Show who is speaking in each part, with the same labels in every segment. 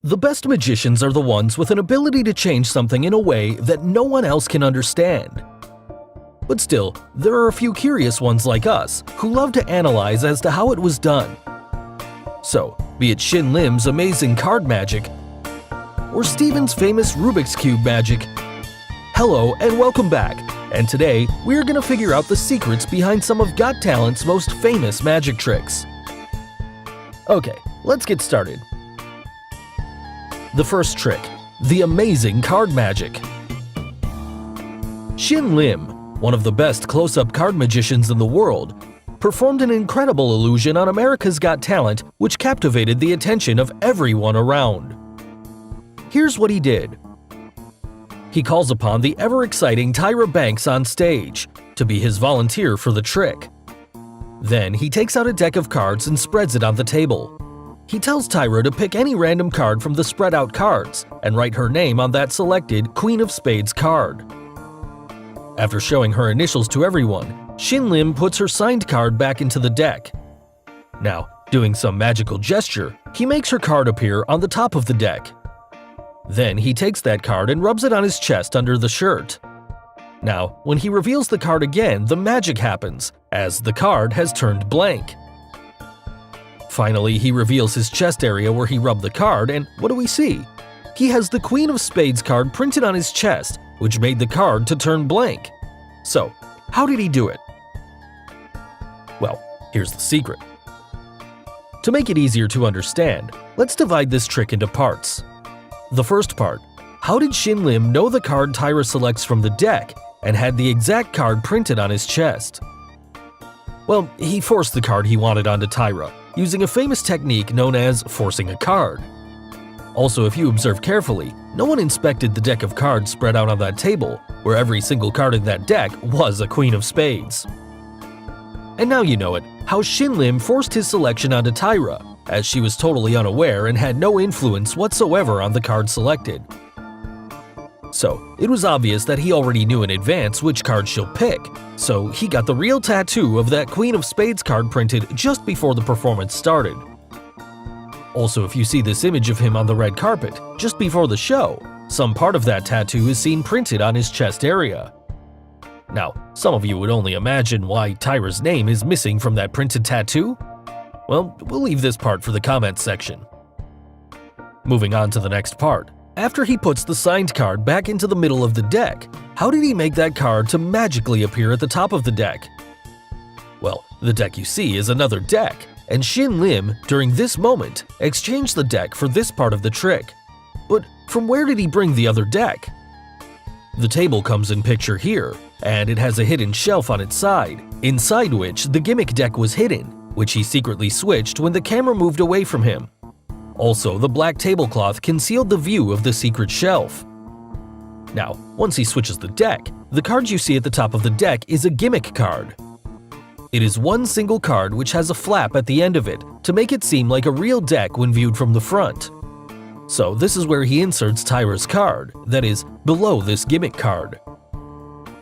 Speaker 1: The best magicians are the ones with an ability to change something in a way that no one else can understand. But still, there are a few curious ones like us who love to analyze as to how it was done. So, be it Shin Lim's amazing card magic, or Steven's famous Rubik's Cube magic. Hello and welcome back, and today we're gonna figure out the secrets behind some of Got Talent's most famous magic tricks. Okay, let's get started. The first trick, the amazing card magic. Shin Lim, one of the best close-up card magicians in the world, performed an incredible illusion on America's Got Talent which captivated the attention of everyone around. Here's what he did. He calls upon the ever-exciting Tyra Banks on stage to be his volunteer for the trick. Then he takes out a deck of cards and spreads it on the table. He tells Tyra to pick any random card from the spread-out cards and write her name on that selected Queen of Spades card. After showing her initials to everyone, Shin Lim puts her signed card back into the deck. Now, doing some magical gesture, he makes her card appear on the top of the deck. Then he takes that card and rubs it on his chest under the shirt. Now, when he reveals the card again, the magic happens, as the card has turned blank. Finally, he reveals his chest area where he rubbed the card, and what do we see? He has the Queen of Spades card printed on his chest, which made the card to turn blank. So, how did he do it? Well, here's the secret. To make it easier to understand, let's divide this trick into parts. The first part, how did Shin Lim know the card Tyra selects from the deck and had the exact card printed on his chest? Well, he forced the card he wanted onto Tyra, using a famous technique known as forcing a card. Also, if you observe carefully, no one inspected the deck of cards spread out on that table, where every single card in that deck was a Queen of Spades. And now you know it, how Shin Lim forced his selection onto Tyra, as she was totally unaware and had no influence whatsoever on the card selected. So, it was obvious that he already knew in advance which card she'll pick, so he got the real tattoo of that Queen of Spades card printed just before the performance started. Also, if you see this image of him on the red carpet, just before the show, some part of that tattoo is seen printed on his chest area. Now, some of you would only imagine why Tyra's name is missing from that printed tattoo? Well, we'll leave this part for the comments section. Moving on to the next part. After he puts the signed card back into the middle of the deck, how did he make that card to magically appear at the top of the deck? Well, the deck you see is another deck, and Shin Lim, during this moment, exchanged the deck for this part of the trick. But from where did he bring the other deck? The table comes in picture here, and it has a hidden shelf on its side, inside which the gimmick deck was hidden, which he secretly switched when the camera moved away from him. Also, the black tablecloth concealed the view of the secret shelf. Now, once he switches the deck, the card you see at the top of the deck is a gimmick card. It is one single card which has a flap at the end of it to make it seem like a real deck when viewed from the front. So this is where he inserts Tyra's card, that is, below this gimmick card.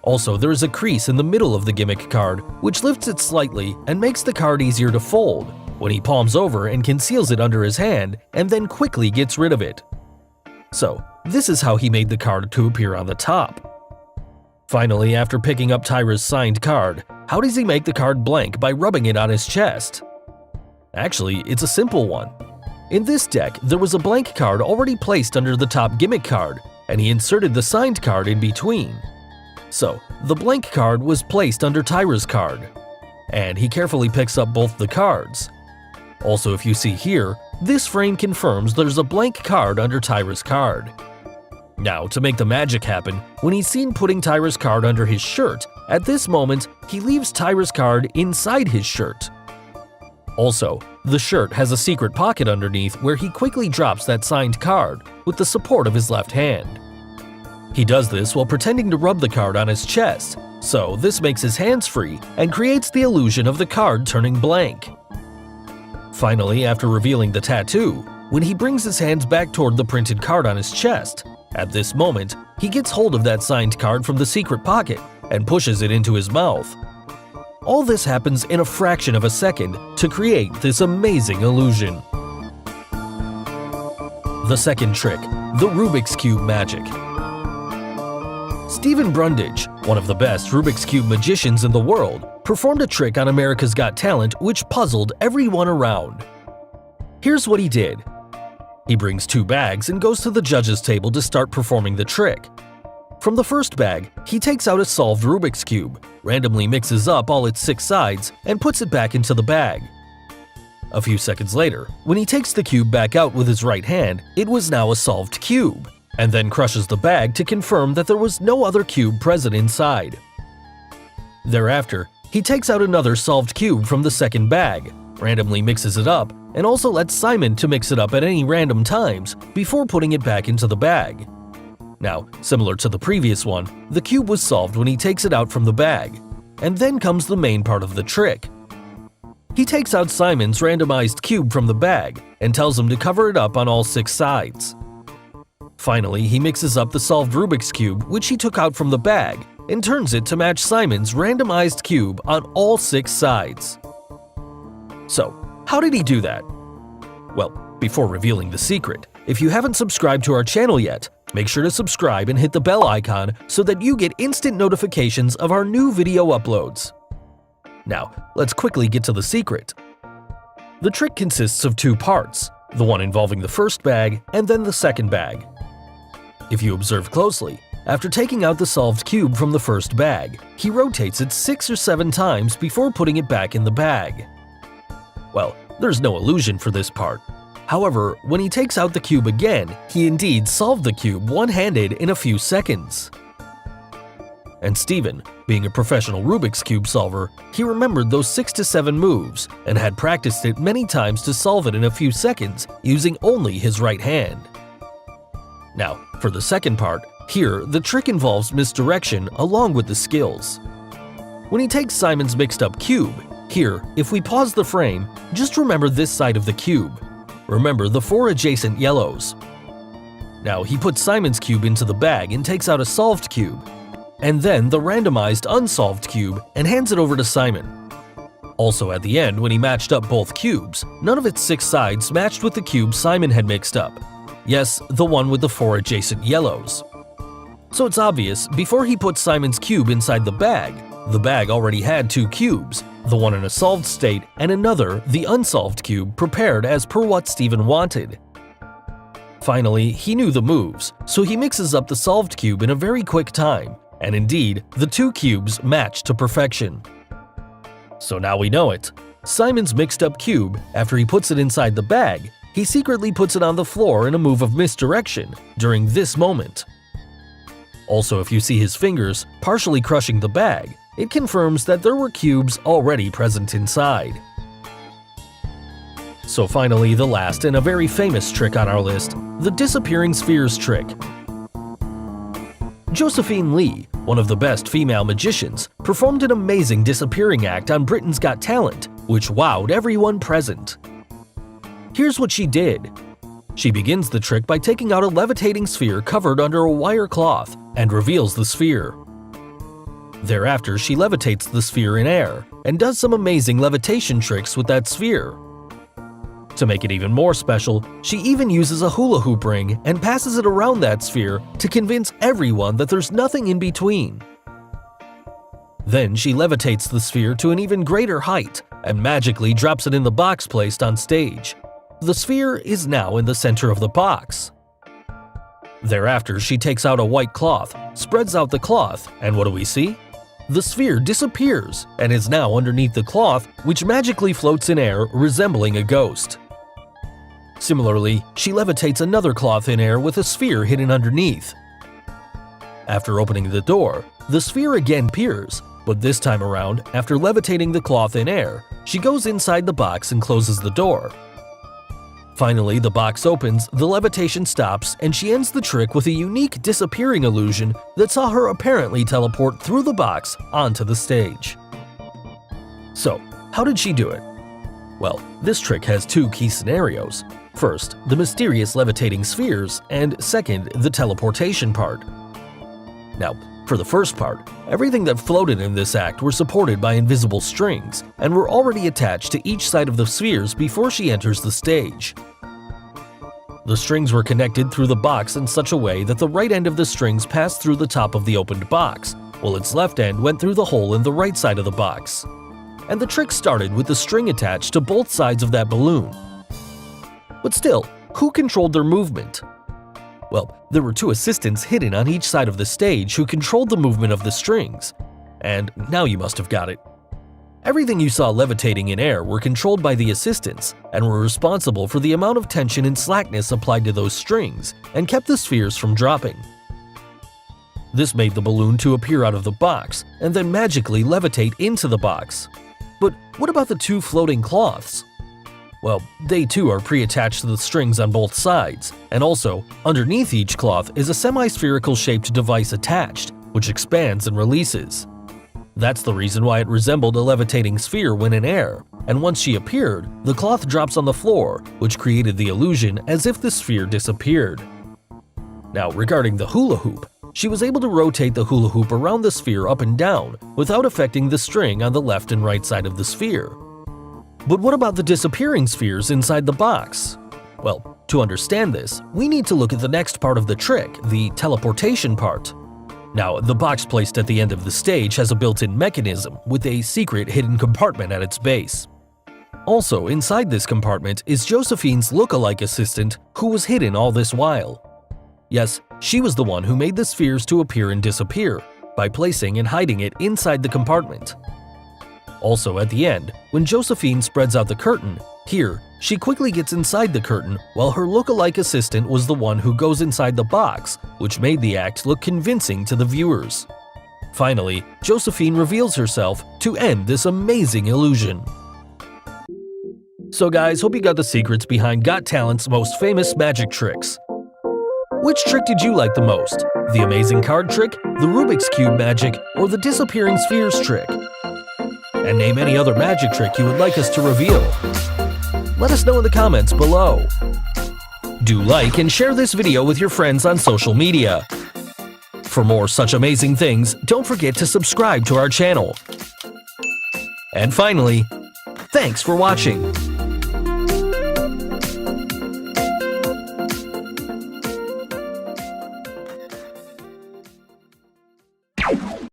Speaker 1: Also, there is a crease in the middle of the gimmick card, which lifts it slightly and makes the card easier to fold, when he palms over and conceals it under his hand and then quickly gets rid of it. So, this is how he made the card to appear on the top. Finally, after picking up Tyra's signed card, how does he make the card blank by rubbing it on his chest? Actually, it's a simple one. In this deck, there was a blank card already placed under the top gimmick card, and he inserted the signed card in between. So, the blank card was placed under Tyra's card, and he carefully picks up both the cards. Also, if you see here, this frame confirms there's a blank card under Tyra's card. Now, to make the magic happen, when he's seen putting Tyra's card under his shirt, at this moment, he leaves Tyra's card inside his shirt. Also, the shirt has a secret pocket underneath where he quickly drops that signed card with the support of his left hand. He does this while pretending to rub the card on his chest, so this makes his hands free and creates the illusion of the card turning blank. Finally, after revealing the tattoo, when he brings his hands back toward the printed card on his chest, at this moment, he gets hold of that signed card from the secret pocket and pushes it into his mouth. All this happens in a fraction of a second to create this amazing illusion. The second trick, the Rubik's Cube magic. Stephen Brundage, one of the best Rubik's Cube magicians in the world, performed a trick on America's Got Talent which puzzled everyone around. Here's what he did. He brings 2 bags and goes to the judges' table to start performing the trick. From the first bag, he takes out a solved Rubik's Cube, randomly mixes up all its 6 sides, and puts it back into the bag. A few seconds later, when he takes the cube back out with his right hand, it was now a solved cube, and then crushes the bag to confirm that there was no other cube present inside. Thereafter, he takes out another solved cube from the second bag, randomly mixes it up, and also lets Simon to mix it up at any random times before putting it back into the bag. Now, similar to the previous one, the cube was solved when he takes it out from the bag, and then comes the main part of the trick. He takes out Simon's randomized cube from the bag and tells him to cover it up on all 6 sides. Finally, he mixes up the solved Rubik's Cube, which he took out from the bag, and turns it to match Simon's randomized cube on all 6 sides. So, how did he do that? Well, before revealing the secret, if you haven't subscribed to our channel yet, make sure to subscribe and hit the bell icon so that you get instant notifications of our new video uploads. Now, let's quickly get to the secret. The trick consists of 2 parts, the one involving the first bag and then the second bag. If you observe closely, after taking out the solved cube from the first bag, he rotates it 6 or 7 times before putting it back in the bag. Well, there's no illusion for this part. However, when he takes out the cube again, he indeed solved the cube one-handed in a few seconds. And Stephen, being a professional Rubik's Cube solver, he remembered those 6 to 7 moves and had practiced it many times to solve it in a few seconds using only his right hand. Now, for the second part, here the trick involves misdirection along with the skills. When he takes Simon's mixed up cube, here, if we pause the frame, just remember this side of the cube. Remember the 4 adjacent yellows. Now he puts Simon's cube into the bag and takes out a solved cube, and then the randomized unsolved cube and hands it over to Simon. Also at the end, when he matched up both cubes, none of its 6 sides matched with the cube Simon had mixed up. Yes, the one with the 4 adjacent yellows. So it's obvious, before he put Simon's cube inside the bag already had 2 cubes, the one in a solved state and another, the unsolved cube, prepared as per what Stephen wanted. Finally, he knew the moves, so he mixes up the solved cube in a very quick time, and indeed, the 2 cubes match to perfection. So now we know it. Simon's mixed up cube, after he puts it inside the bag, he secretly puts it on the floor in a move of misdirection during this moment. Also, if you see his fingers partially crushing the bag, it confirms that there were cubes already present inside. So finally, the last and a very famous trick on our list, the disappearing spheres trick. Josephine Lee, one of the best female magicians, performed an amazing disappearing act on Britain's Got Talent, which wowed everyone present. Here's what she did. She begins the trick by taking out a levitating sphere covered under a wire cloth and reveals the sphere. Thereafter, she levitates the sphere in air and does some amazing levitation tricks with that sphere. To make it even more special, she even uses a hula hoop ring and passes it around that sphere to convince everyone that there's nothing in between. Then she levitates the sphere to an even greater height and magically drops it in the box placed on stage. The sphere is now in the center of the box. Thereafter, she takes out a white cloth, spreads out the cloth, and what do we see? The sphere disappears and is now underneath the cloth, which magically floats in air, resembling a ghost. Similarly, she levitates another cloth in air with a sphere hidden underneath. After opening the door, the sphere again appears, but this time around, after levitating the cloth in air, she goes inside the box and closes the door. Finally, the box opens, the levitation stops, and she ends the trick with a unique disappearing illusion that saw her apparently teleport through the box onto the stage. So, how did she do it? Well, this trick has 2 key scenarios. First, the mysterious levitating spheres, and second, the teleportation part. Now, for the first part, everything that floated in this act were supported by invisible strings and were already attached to each side of the spheres before she enters the stage. The strings were connected through the box in such a way that the right end of the strings passed through the top of the opened box, while its left end went through the hole in the right side of the box. And the trick started with the string attached to both sides of that balloon. But still, who controlled their movement? Well, there were two assistants hidden on each side of the stage who controlled the movement of the strings. And now you must have got it. Everything you saw levitating in air were controlled by the assistants and were responsible for the amount of tension and slackness applied to those strings and kept the spheres from dropping. This made the balloon to appear out of the box and then magically levitate into the box. But what about the two floating cloths? Well, they too are pre-attached to the strings on both sides, and also, underneath each cloth is a semi-spherical shaped device attached, which expands and releases. That's the reason why it resembled a levitating sphere when in air, and once she appeared, the cloth drops on the floor, which created the illusion as if the sphere disappeared. Now, regarding the hula hoop, she was able to rotate the hula hoop around the sphere up and down without affecting the string on the left and right side of the sphere. But what about the disappearing spheres inside the box? Well, to understand this, we need to look at the next part of the trick, the teleportation part. Now, the box placed at the end of the stage has a built-in mechanism with a secret hidden compartment at its base. Also, inside this compartment is Josephine's look-alike assistant who was hidden all this while. Yes, she was the one who made the spheres to appear and disappear by placing and hiding it inside the compartment. Also, at the end, when Josephine spreads out the curtain, here, she quickly gets inside the curtain while her look-alike assistant was the one who goes inside the box, which made the act look convincing to the viewers. Finally, Josephine reveals herself to end this amazing illusion. So guys, hope you got the secrets behind Got Talent's most famous magic tricks. Which trick did you like the most? The amazing card trick, the Rubik's Cube magic, or the disappearing spheres trick? And name any other magic trick you would like us to reveal. Let us know in the comments below. Do like and share this video with your friends on social media. For more such amazing things, don't forget to subscribe to our channel. And finally, thanks for watching.